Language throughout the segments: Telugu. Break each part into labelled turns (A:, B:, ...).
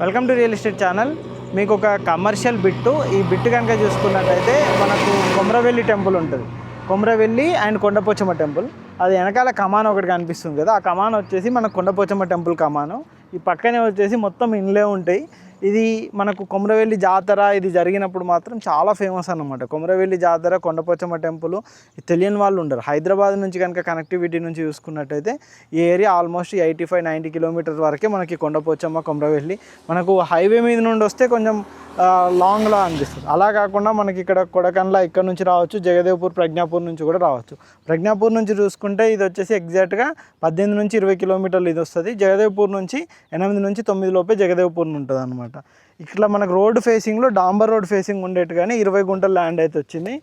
A: Welcome to real estate channel. మీకు ఒక కమర్షియల్ బిట్టు. ఈ బిట్టు కనుక చూసుకున్నట్టయితే మనకు కొమ్రవెల్లి టెంపుల్ ఉంటుంది. Komravelli and Kondapochamma temple. అది వెనకాల కమాన్ ఒకటి కనిపిస్తుంది కదా, ఆ కమాన్ వచ్చేసి మన కొండపోచమ్మ టెంపుల్ కమాను. ఈ పక్కనే వచ్చేసి మొత్తం ఇండ్లే ఉంటాయి. ఇది మనకు కొమ్రవెల్లి జాతర ఇది జరిగినప్పుడు మాత్రం చాలా ఫేమస్ అన్నమాట. కొమ్రవెల్లి జాతర, కొండపోచమ్మ టెంపుల్ తెలియని వాళ్ళు ఉండరు. హైదరాబాద్ నుంచి కనుక కనెక్టివిటీ నుంచి చూసుకున్నట్టయితే ఈ ఏరియా ఆల్మోస్ట్ 85-90 కిలోమీటర్స్ వరకే మనకి కొండపోచమ్మ, కొమ్రవెల్లి. మనకు హైవే మీద నుండి వస్తే కొంచెం లాంగ్లా అనిపిస్తుంది. అలా కాకుండా మనకి ఇక్కడ కొడకండ్ల ఇక్కడ నుంచి రావచ్చు, జగదేవ్పూర్, ప్రజ్ఞాపూర్ నుంచి కూడా రావచ్చు. ప్రజ్ఞాపూర్ నుంచి చూసుకుంటే ఇది వచ్చేసి ఎగ్జాక్ట్గా 18-20 కిలోమీటర్లు ఇది వస్తుంది. జగదేవ్పూర్ నుంచి 8-9 లోపే జగదేవ్పూర్ ఉంటుంది అనమాట. ఇట్లా మనకు రోడ్ ఫేసింగ్లో డాంబర్ రోడ్ ఫేసింగ్ ఉండేట్టుగానే 20 గుంటల ల్యాండ్ అయితే వచ్చింది.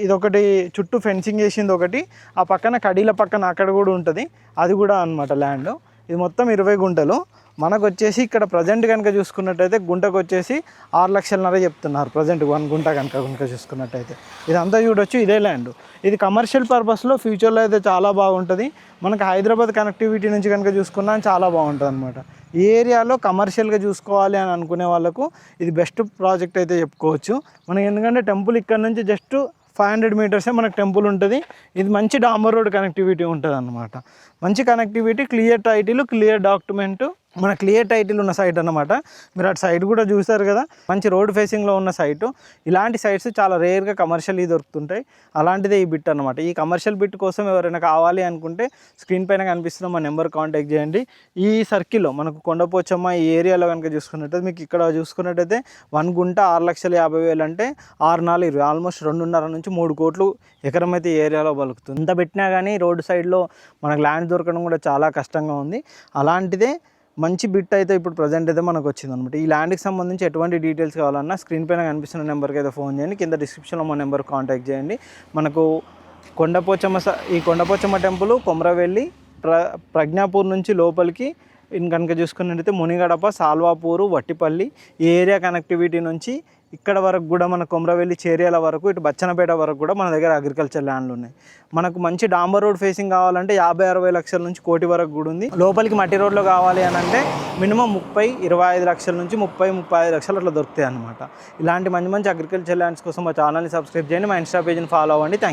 A: ఇదొకటి చుట్టూ ఫెన్సింగ్ వేసింది ఒకటి, ఆ పక్కన కడీల పక్కన అక్కడ కూడా ఉంటుంది, అది కూడా అనమాట ల్యాండ్. ఇది మొత్తం 20 గుంటలు. మనకు వచ్చేసి ఇక్కడ ప్రజెంట్ కనుక చూసుకున్నట్టయితే గుంటకు వచ్చేసి 6 లక్షలన్నర చెప్తున్నారు ప్రజెంట్ 1 గుంట కనుక చూసుకున్నట్టయితే. ఇదంతా చూడొచ్చు, ఇదే ల్యాండ్. ఇది కమర్షియల్ పర్పస్లో ఫ్యూచర్లో అయితే చాలా బాగుంటుంది. మనకు హైదరాబాద్ కనెక్టివిటీ నుంచి కనుక చూసుకున్నా చాలా బాగుంటుంది అనమాట. ఈ ఏరియాలో కమర్షియల్గా చూసుకోవాలి అని అనుకునే వాళ్ళకు ఇది బెస్ట్ ప్రాజెక్ట్ అయితే చెప్పుకోవచ్చు. మనకి ఎందుకంటే టెంపుల్ ఇక్కడ నుంచి జస్ట్ 500 మీటర్సే మనకు టెంపుల్ ఉంటుంది. ఇది మంచి డాంబర్ రోడ్ కనెక్టివిటీ ఉంటుంది అన్నమాట. మంచి connectivity, clear title, clear document, మన క్లియర్ టైటిల్ ఉన్న సైట్ అన్నమాట. మీరు అటు సైట్ కూడా చూసారు కదా, మంచి రోడ్ ఫేసింగ్లో ఉన్న సైటు. ఇలాంటి సైట్స్ చాలా రేర్గా కమర్షియల్ దొరుకుతుంటాయి. అలాంటిదే ఈ బిట్ అనమాట. ఈ కమర్షియల్ బిట్ కోసం ఎవరైనా కావాలి అనుకుంటే స్క్రీన్ పైన కనిపిస్తున్న మా నెంబర్ కాంటాక్ట్ చేయండి. ఈ సర్కిల్లో మనకు కొండపోచమ్మ ఈ ఏరియాలో కనుక చూసుకున్నట్టయితే మీకు ఇక్కడ చూసుకున్నట్టయితే 1 గుంట 6,50,000 అంటే 6-4-20 ఆల్మోస్ట్ 2.5 నుంచి 3 కోట్లు ఎకరం అయితే ఈ ఏరియాలో పలుకుతుంది. ఇంత పెట్టినా కానీ రోడ్డు సైడ్లో మనకు ల్యాండ్ దొరకడం కూడా చాలా కష్టంగా ఉంది. అలాంటిదే మంచి బిట్ అయితే ఇప్పుడు ప్రజెంట్ అయితే మనకు వచ్చింది అనమాట. ఈ ల్యాండ్కి సంబంధించి ఎటువంటి డీటెయిల్స్ కావాలన్నా స్క్రీన్ పైన కనిపిస్తున్న నెంబర్కి అయితే ఫోన్ చేయండి, కింద డిస్క్రిప్షన్లో మా నెంబర్ కాంటాక్ట్ చేయండి. మనకు ఈ కొండపోచమ్మ టెంపుల్ కొమ్రవెల్లి, ప్రజ్ఞాపూర్ నుంచి లోపలికి కనుక చూసుకున్నట్టయితే మునిగడప, సాల్వాపూరు, వట్టిపల్లి ఈ ఏరియా కనెక్టివిటీ నుంచి ఇక్కడ వరకు కూడా మన కొమ్రవెల్లి చేర్యాల వరకు, ఇటు బచ్చనపేట వరకు కూడా మన దగ్గర అగ్రికల్చర్ ల్యాండ్లు ఉన్నాయి. మనకు మంచి డాంబర్ రోడ్ ఫేసింగ్ కావాలంటే 50-60 లక్షల నుంచి కోటి వరకు కూడా ఉంది. లోపలికి మట్టి రోడ్లో కావాలి అని అంటే మినిమం 30-25 లక్షల నుంచి 30-35 లక్షలు అట్లా దొరుకుతాయి అనమాట. ఇలాంటి మంచి అగ్రికల్చర్ ల్యాండ్స్ కోసం మా ఛానల్ని సబ్స్క్రైబ్ చేయండి, మా ఇన్స్టా పేజ్ని ఫాలో అవ్వండి. Thank you.